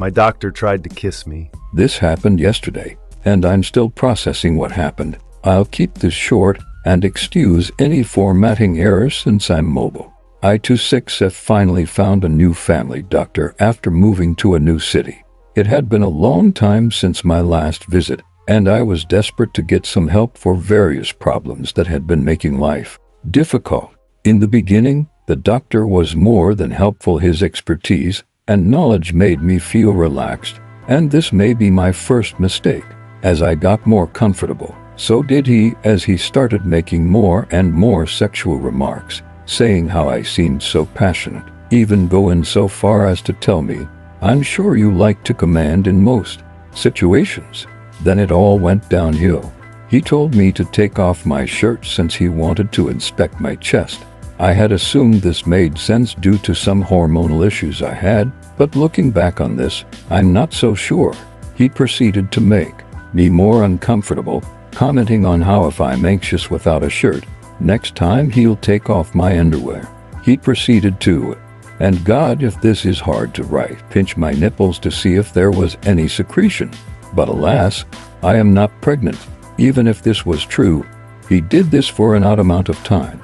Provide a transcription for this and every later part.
My doctor tried to kiss me. This happened yesterday, and I'm still processing what happened. I'll keep this short and excuse any formatting errors since I'm mobile. I-26F finally found a new family doctor after moving to a new city. It had been a long time since my last visit, and I was desperate to get some help for various problems that had been making life difficult. In the beginning, the doctor was more than helpful. His expertise and knowledge made me feel relaxed, and this may be my first mistake. As I got more comfortable, so did he, as he started making more and more sexual remarks, saying how I seemed so passionate, even going so far as to tell me, "I'm sure you like to command in most situations." Then it all went downhill. He told me to take off my shirt since he wanted to inspect my chest. I had assumed this made sense due to some hormonal issues I had, but looking back on this, I'm not so sure. He proceeded to make me more uncomfortable, commenting on how if I'm anxious without a shirt, next time he'll take off my underwear. He proceeded to, and God, if this is hard to write, pinch my nipples to see if there was any secretion. But alas, I am not pregnant. Even if this was true, he did this for an odd amount of time.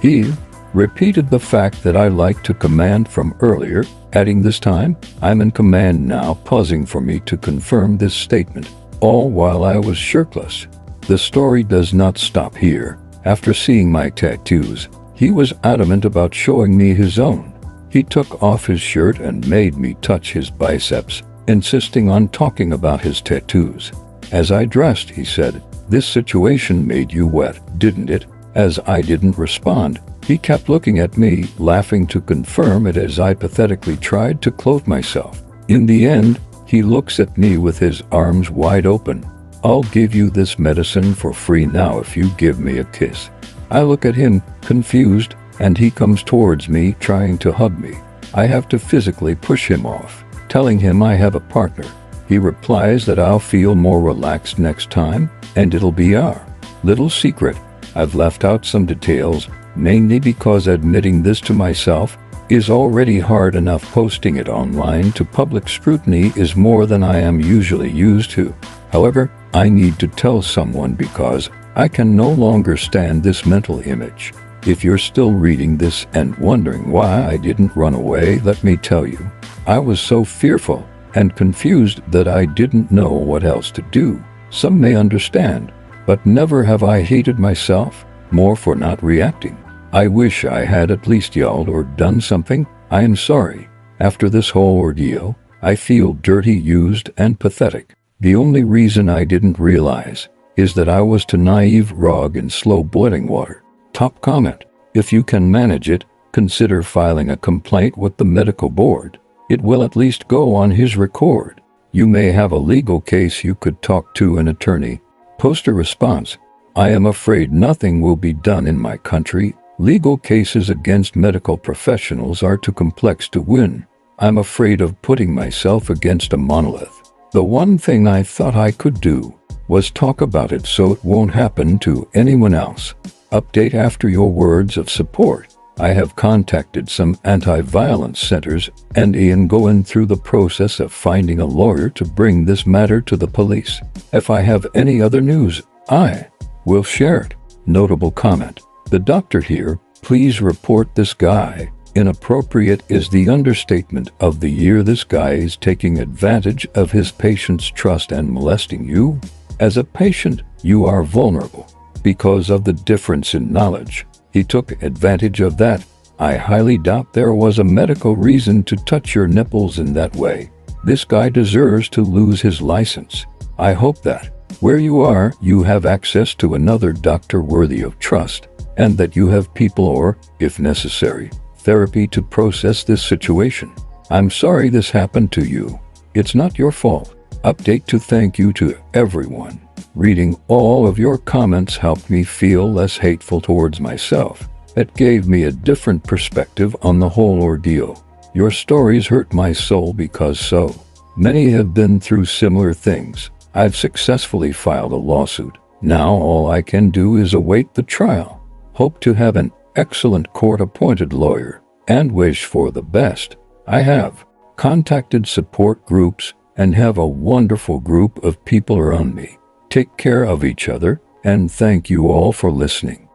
He repeated the fact that I like to command from earlier, adding this time, I'm in command now, pausing for me to confirm this statement, all while I was shirtless. The story does not stop here. After seeing my tattoos, he was adamant about showing me his own. He took off his shirt and made me touch his biceps, insisting on talking about his tattoos. As I dressed, he said, "This situation made you wet, didn't it?" As I didn't respond, he kept looking at me, laughing to confirm it as I pathetically tried to clothe myself. In the end, he looks at me with his arms wide open. "I'll give you this medicine for free now if you give me a kiss." I look at him, confused, and he comes towards me trying to hug me. I have to physically push him off, telling him I have a partner. He replies that I'll feel more relaxed next time, and it'll be our little secret. I've left out some details, mainly because admitting this to myself is already hard enough. Posting it online to public scrutiny is more than I am usually used to. However, I need to tell someone because I can no longer stand this mental image. If you're still reading this and wondering why I didn't run away, let me tell you, I was so fearful and confused that I didn't know what else to do. Some may understand, but never have I hated myself more for not reacting. I wish I had at least yelled or done something. I am sorry. After this whole ordeal, I feel dirty, used, and pathetic. The only reason I didn't realize is that I was too naive, raw, in slow boiling water. Top comment. If you can manage it, consider filing a complaint with the medical board. It will at least go on his record. You may have a legal case. You could talk to an attorney. Post a response. I am afraid nothing will be done in my country. Legal cases against medical professionals are too complex to win. I'm afraid of putting myself against a monolith. The one thing I thought I could do was talk about it so it won't happen to anyone else. Update after your words of support. I have contacted some anti-violence centers and am going through the process of finding a lawyer to bring this matter to the police. If I have any other news, I will share it. Notable comment. The doctor here, please report this guy. Inappropriate is the understatement of the year. This guy is taking advantage of his patient's trust and molesting you. As a patient, you are vulnerable because of the difference in knowledge. He took advantage of that. I highly doubt there was a medical reason to touch your nipples in that way. This guy deserves to lose his license. I hope that, where you are, you have access to another doctor worthy of trust, and that you have people or, if necessary, therapy to process this situation. I'm sorry this happened to you. It's not your fault. Update to thank you to everyone. Reading all of your comments helped me feel less hateful towards myself. It gave me a different perspective on the whole ordeal. Your stories hurt my soul because so many have been through similar things. I've successfully filed a lawsuit. Now all I can do is await the trial. Hope to have an excellent court-appointed lawyer and wish for the best. I have contacted support groups, and have a wonderful group of people around me. Take care of each other, and thank you all for listening.